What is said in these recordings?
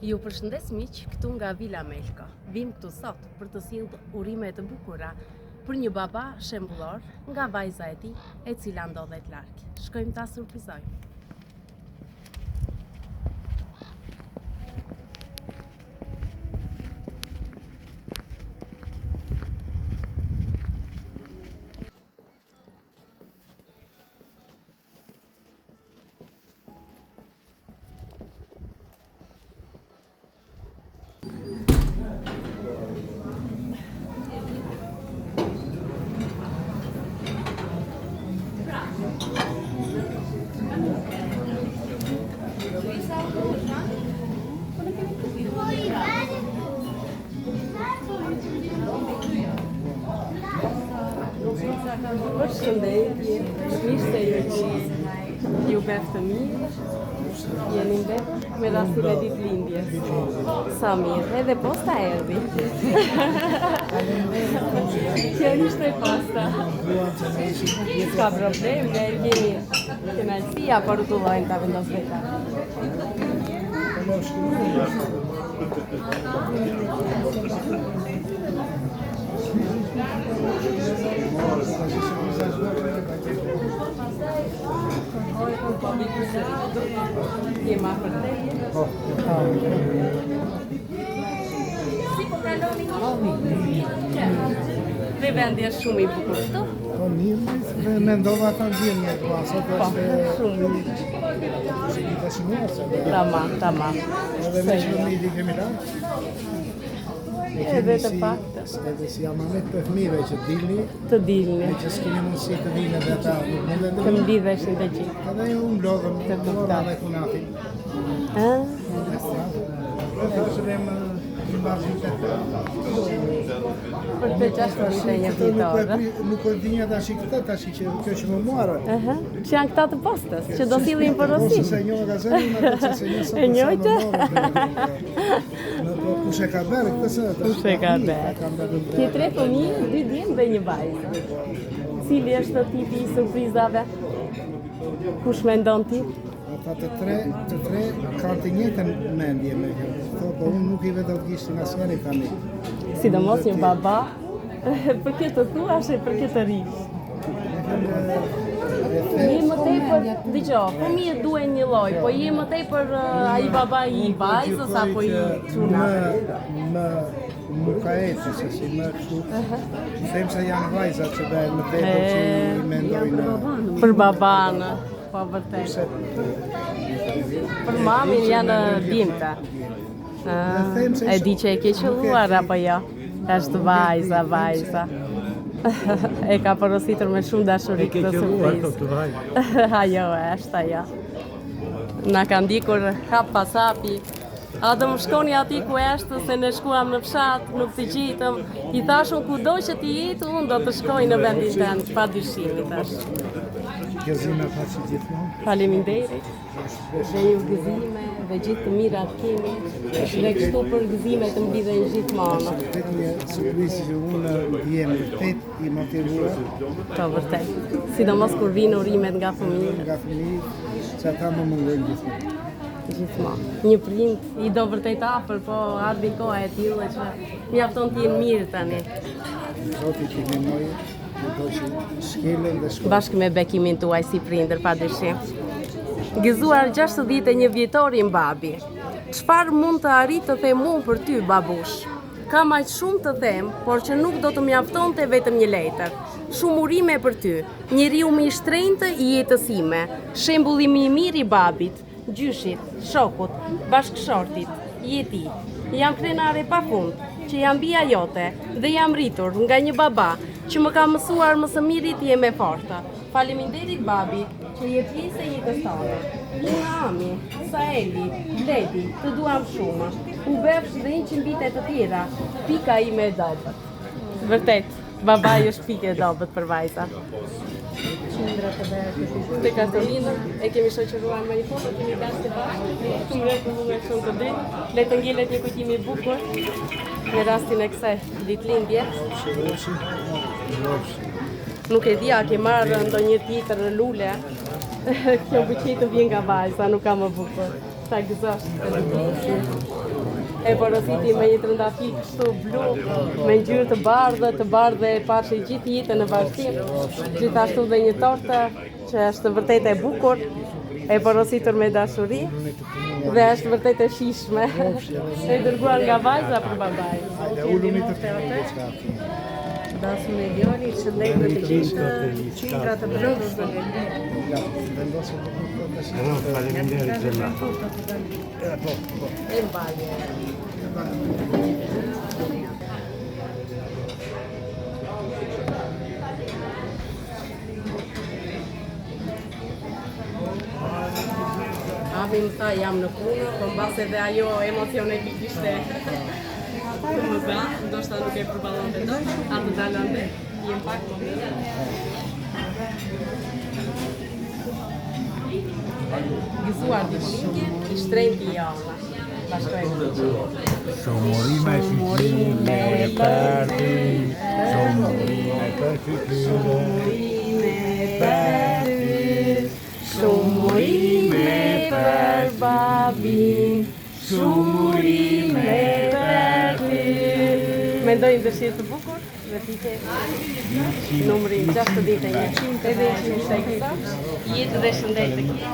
Ju përshëndes miq, këtu nga Vila Melko. Vim këtu sot për të sjellë urime të bukura për një baba shembullor nga vajza e tij, e cila ndodhet larg. Shkojmë ta surprizojmë. Përshëndetje, mirë se ju bëf të mirë, jeni mbet me rastin e ditëlindjes. Sa mirë, edhe posta erdhi. Kjo ishte posta. S'ka problem, ne kemi kënaqësia, por u dullojnë ta vendos vetë. Je ma për teje. Si po kaloni? Dhe vendi është shumë i bukur këtu? Po mirë, mendova ta ndjen një sot është Tamam. Edhe me fëmijë kemi ra. Edhe të paktën. Edhe si amanet për fëmijëve që dilni, Me që s'kemi mundësi të vinë dhe ata nuk munden. të mbidheshin të gjithë. Edhe ju mblodhëm të bukta dhe kunafin. Për të 61 ditore. Nuk e dinja tash këtë tash që kjo që më muarë. Që janë këta të postës, që do sillin porosim. Se një magazinë, ato që se një sot. E njëjtë? Kush e ka bërë këtë se? Kush e ka bërë? Ke 3 fëmijë, 2 djemë dhe 1 vajzë. Cili është tipi i surprizave? Kush mendon ti? Ata të tre kanë të njëjtën mendje me kjo. Po unë nuk I vetë të kishtin asnjëri tani. Sidomos një baba, për këtë thuash e për këtë rish. Je më tepër, dëgjoj, fëmijët duhen një lloj, po je më tepër ai baba I vajzës apo I çuna? Më ka ecë se si më kështu. Them se janë vajzat që bëhen më tepër që I mendojnë. Për babanë, po vërtet. Për mamin janë dimta. E di që e ke qelluar apo jo? Është vajza. E ka porositur me shumë dashuri këtë surprizë. Ajo është ajo. Na ka ndikur hap pas hapi. A do më shkoni ati ku është, se ne shkuam në fshat, nuk të gjitëm. I thashun kudo që ti jetë, unë do të shkoj në vendin tënd, pa dyshimi tash. Gëzime pa që gjithmonë. Faleminderit. Dhe ju gëzime, dhe gjithë të mirat kemi, dhe kështu për gëzime të mbidhen gjithmonë. Vetë një surprizë që unë jem vërtet I motivuar. Po vërtet. Sidomos kur vinë urimet nga fëmijët. Nga fëmijët, që ata më mungojnë gjithmonë. Gjithmonë. Një prind I do vërtet afër, po ardhi koha e tillë që mjafton të jenë mirë tani. Zoti t'i ndihmojë, do që shkelen dhe shkojnë. Bashkë me bekimin tuaj si prindër, padyshim. Gëzuar 61 vjetorin babi. Çfarë mund të arrit të them unë për ty, babush? Kam aq shumë të them, por që nuk do të mjaftonte vetëm një letër. Shumë urime për ty, njeriu më I shtrenjtë I jetës ime, shembulli më I mirë I babit, gjyshit, shokut, bashkëshortit, jeti. Jam krenare pafund, që jam bia jote dhe jam rritur nga një baba që më ka mësuar më së miri të jem e fortë. Faleminderit babi, që je pjesë e jetës tonë. Unë Ami, Saeli, Ledi, të duam shumë. U bëfsh dhe 100 vite të tjera, pika ime e dobët. Vërtet, babaj është pike e dobët për vajza. Te Katolina e kemi shoqëruar me një foto të një gazete bashkë. Shumë rekomanduar shumë të drejt. Le të ngjelet një kujtim I bukur në rastin e kësaj ditëlindje. Nuk e di a ke marrë ndonjë tjetër lule. Kjo buqetë vjen nga vajza, nuk ka më bukur. Ta gëzosh. E porositi me një trëndafi kështu blu, me ngjyrë të bardhë e pashe gjithë jetën në vazhdim. Gjithashtu dhe një tortë që është vërtet e bukur, e porositur me dashuri dhe është vërtet e shijshme. E dërguar nga vajza për babaj. Hajde, uluni të fëmijë diçka. Dasmë me Ljori, shëndet të gjithë qindra të brëndës dhe Vendosim të tash. Faleminderit Xhela. e mbalje. Abi më tha jam në punë, po mbas edhe ajo emocionet i kishte më dha, ndoshta nuk e përballonte dot, atë dalante, jem pak më mirë. Gëzuar ditëlindje, i shtrenjti jona. Bashkojmë të gjithë. Somorime fityre për ty, somorime për fytyrë, Shumurime për babin, shumurime për ty. Mendojnë dëshirë të bukur dhe tike numri 61, edhe 106, jetë dhe shëndet të kje.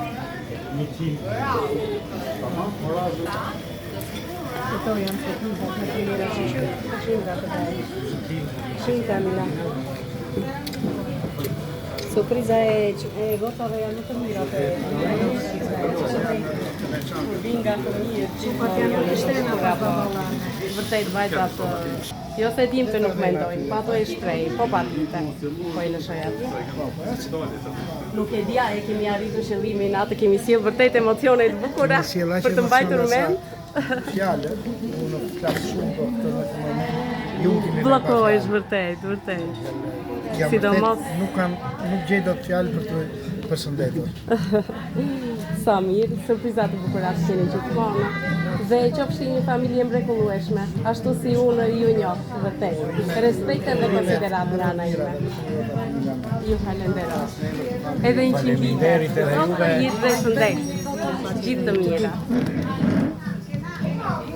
Këto janë të kjimba të primera shqyra të dajë. Shqyra Mila. Surpriza e gotave janë më të mira të binga të mirë, gjithë janë në shtena për babala. Vërtet vajzat, jo se dim të nuk mendojnë, pa to e shprej, po pa dite, po e lëshoj atje. Nuk e dia, e kemi arritur qëllimin, atë kemi sjellë vërtet emocione të bukura për të mbajtur mend. Fjallë, unë flas shumë për këtë në moment. Bllokohesh vërtet. Sidomos Nuk gjej dot fjalë për të përshëndetur. sa mirë, surpriza të bukura që keni gjithmonë. Dhe qofshi një familje mrekullueshme, ashtu si unë ju njoh, vërtet. Respekte dhe konsiderat nga ana ime. Ju falenderoj. Edhe 100 vite. Sot jetë dhe shëndet. Gjithë të mira.